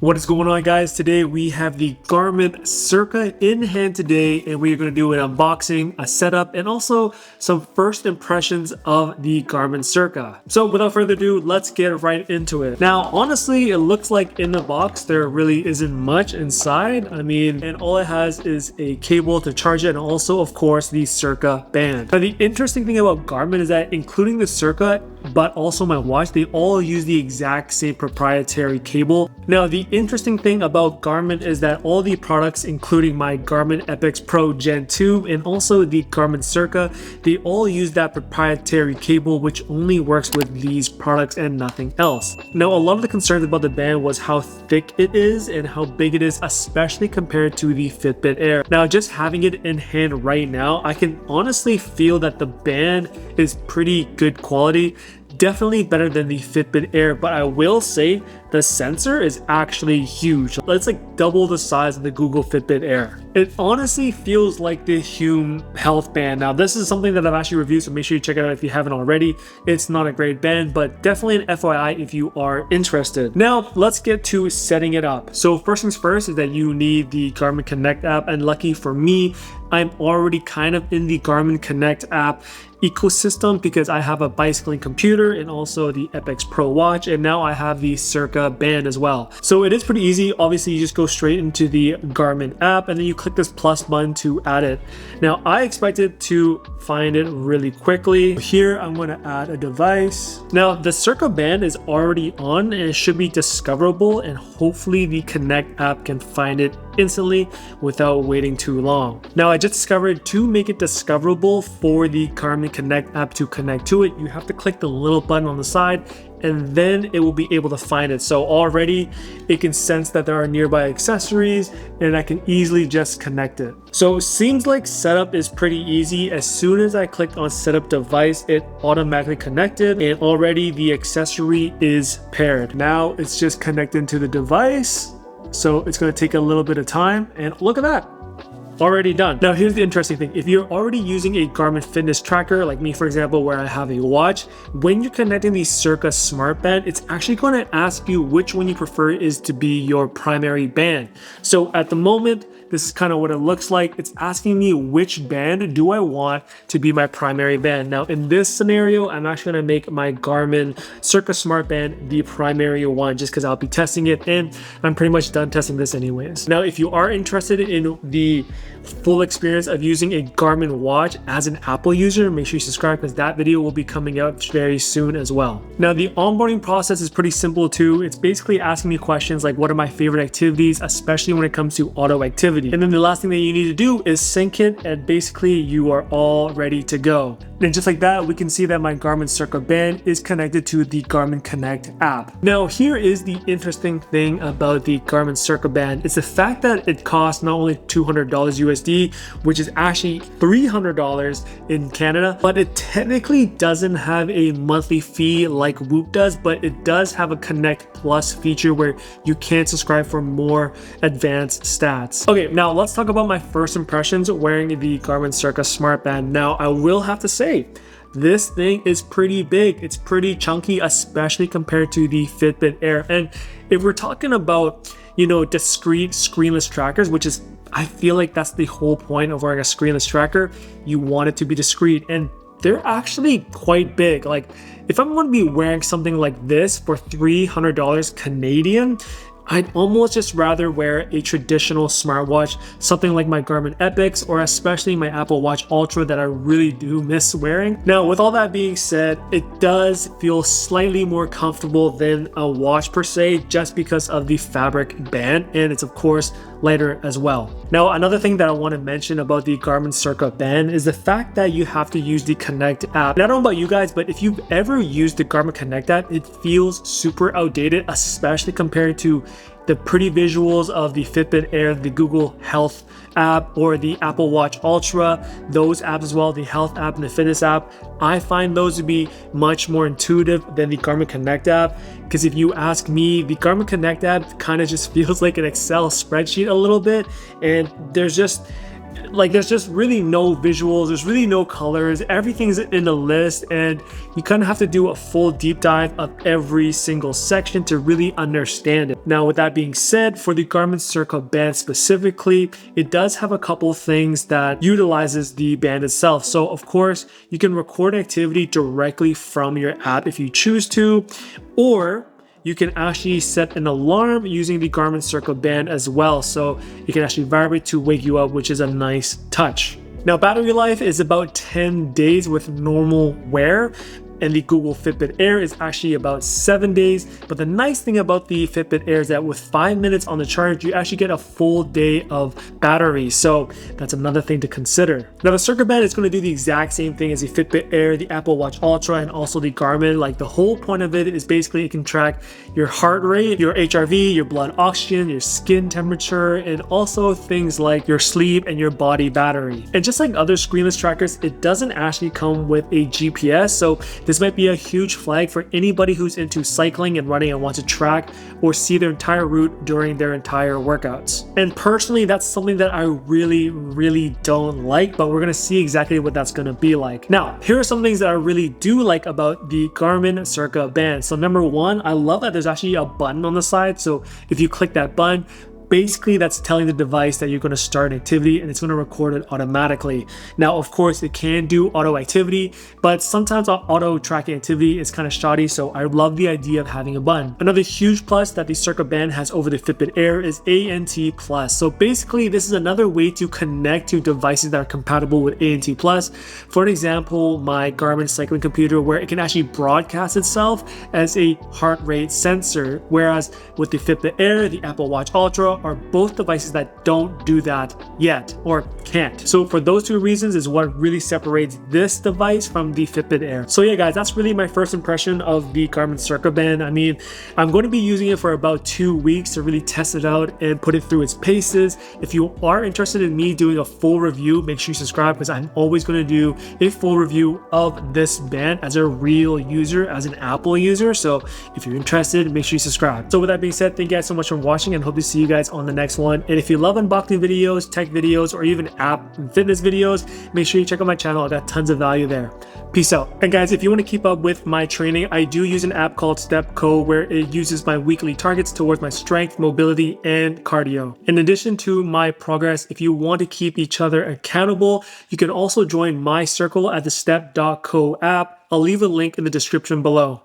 What is going on, guys? Today we have the Garmin Cirqa in hand today, and we are going to do an unboxing, a setup, and also some first impressions of the Garmin Cirqa. So without further ado, let's get right into it. Now, honestly, it looks like in the box there really isn't much inside. And all it has is a cable to charge it, and also, of course, the Cirqa band. Now, the interesting thing about Garmin is that including the Cirqa, but also my watch, they all use the exact same proprietary cable. Now, the interesting thing about Garmin is that all the products, including my Garmin Epix Pro Gen 2 and also the Garmin Cirqa, they all use that proprietary cable, which only works with these products and nothing else. Now, a lot of the concerns about the band was how thick it is and how big it is, especially compared to the Fitbit Air. Now, just having it in hand right now, I can honestly feel that the band is pretty good quality. Definitely better than the Fitbit Air, but I will say the sensor is actually huge. It's like double the size of the Google Fitbit Air. It honestly feels like the Hume Health Band. Now, this is something that I've actually reviewed, so make sure you check it out if you haven't already. It's not a great band, but definitely an FYI if you are interested. Now, let's get to setting it up. So first things first is that you need the Garmin Connect app, and lucky for me, I'm already kind of in the Garmin Connect app ecosystem because I have a bicycling computer and also the Epix Pro watch, and now I have the Cirqa band as well. So it is pretty easy. Obviously, you just go straight into the Garmin app and then you click this plus button to add it. Now, I expected to find it really quickly. Here, I'm going to add a device. Now, the Cirqa band is already on and it should be discoverable, and hopefully the Connect app can find it instantly without waiting too long. Now, I just discovered to make it discoverable for the Garmin Connect app to connect to it, you have to click the little button on the side and then it will be able to find it. So already it can sense that there are nearby accessories and I can easily just connect it. So it seems like setup is pretty easy. As soon as I clicked on setup device, it automatically connected and already the accessory is paired. Now it's just connected to the device. So it's going to take a little bit of time, and look at that. Already done. Now, here's the interesting thing. If you're already using a Garmin fitness tracker, like me, for example, where I have a watch, when you're connecting the Cirqa smart band, it's actually going to ask you which one you prefer is to be your primary band. So at the moment, this is kind of what it looks like. It's asking me which band do I want to be my primary band. Now, in this scenario, I'm actually going to make my Garmin Cirqa smart band the primary one just because I'll be testing it, and I'm pretty much done testing this anyways. Now, if you are interested in the full experience of using a Garmin watch as an Apple user, make sure you subscribe because that video will be coming out very soon as well. Now, the onboarding process is pretty simple too. It's basically asking me questions like what are my favorite activities, especially when it comes to auto activity. And then the last thing that you need to do is sync it, and basically you are all ready to go. And just like that, we can see that my Garmin Cirqa band is connected to the Garmin Connect app. Now, here is the interesting thing about the Garmin Cirqa band. It's the fact that it costs not only $200 USD, which is actually $300 in Canada, but it technically doesn't have a monthly fee like Whoop does, but it does have a Connect Plus feature where you can subscribe for more advanced stats. Okay, now let's talk about my first impressions wearing the Garmin Cirqa smart band. Now, I will have to say, this thing is pretty big. It's pretty chunky, especially compared to the Fitbit Air. And if we're talking about, discrete screenless trackers, which is, I feel like that's the whole point of wearing a screenless tracker. You want it to be discreet, and they're actually quite big. Like, if I'm going to be wearing something like this for $300 Canadian, I'd almost just rather wear a traditional smartwatch, something like my Garmin Epix or especially my Apple Watch Ultra that I really do miss wearing. Now, with all that being said, it does feel slightly more comfortable than a watch per se, just because of the fabric band, and it's of course lighter as well. Now, another thing that I want to mention about the Garmin Cirqa band is the fact that you have to use the Connect app. And I don't know about you guys, but if you've ever used the Garmin Connect app, it feels super outdated, especially compared to the pretty visuals of the Fitbit Air, the Google Health app, or the Apple Watch Ultra, those apps as well, the Health app and the Fitness app. I find those to be much more intuitive than the Garmin Connect app, because if you ask me, the Garmin Connect app kind of just feels like an Excel spreadsheet a little bit, and there's just like there's just really no visuals, there's really no colors, everything's in the list, and you kind of have to do a full deep dive of every single section to really understand it. Now with that being said, for the Garmin Cirqa band specifically, it does have a couple things that utilizes the band itself. So of course you can record activity directly from your app if you choose to, or you can actually set an alarm using the Garmin Cirqa band as well. So you can actually vibrate to wake you up, which is a nice touch. Now, battery life is about 10 days with normal wear, and the Google Fitbit Air is actually about 7 days. But the nice thing about the Fitbit Air is that with 5 minutes on the charge, you actually get a full day of battery. So that's another thing to consider. Now the Cirqa band is going to do the exact same thing as the Fitbit Air, the Apple Watch Ultra, and also the Garmin. Like the whole point of it is basically it can track your heart rate, your HRV, your blood oxygen, your skin temperature, and also things like your sleep and your body battery. And just like other screenless trackers, it doesn't actually come with a GPS. So this might be a huge flag for anybody who's into cycling and running and wants to track or see their entire route during their entire workouts. And personally, that's something that I really don't like, but we're gonna see exactly what that's gonna be like. Now, here are some things that I really do like about the Garmin Cirqa band. So number one, I love that there's actually a button on the side. So if you click that button, basically that's telling the device that you're going to start an activity and it's going to record it automatically. Now of course it can do auto activity, but sometimes auto tracking activity is kind of shoddy, so I love the idea of having a button. Another huge plus that the Cirqa band has over the Fitbit Air is ANT+. So basically this is another way to connect to devices that are compatible with ANT+. For an example, my Garmin cycling computer, where it can actually broadcast itself as a heart rate sensor, whereas with the Fitbit Air, the Apple Watch Ultra are both devices that don't do that yet or can't. So for those two reasons is what really separates this device from the Fitbit Air. So yeah guys, that's really my first impression of the Garmin Cirqa band. I mean, I'm going to be using it for about 2 weeks to really test it out and put it through its paces. If you are interested in me doing a full review, make sure you subscribe, because I'm always going to do a full review of this band as a real user, as an Apple user. So if you're interested, make sure you subscribe. So with that being said, thank you guys so much for watching and hope to see you guys on the next one. And if you love unboxing videos, tech videos, or even app and fitness videos, make sure you check out my channel. I got tons of value there. Peace out. And guys, if you want to keep up with my training, I do use an app called StepCo, where it uses my weekly targets towards my strength, mobility, and cardio. In addition to my progress, if you want to keep each other accountable, you can also join my circle at the Step.co app. I'll leave a link in the description below.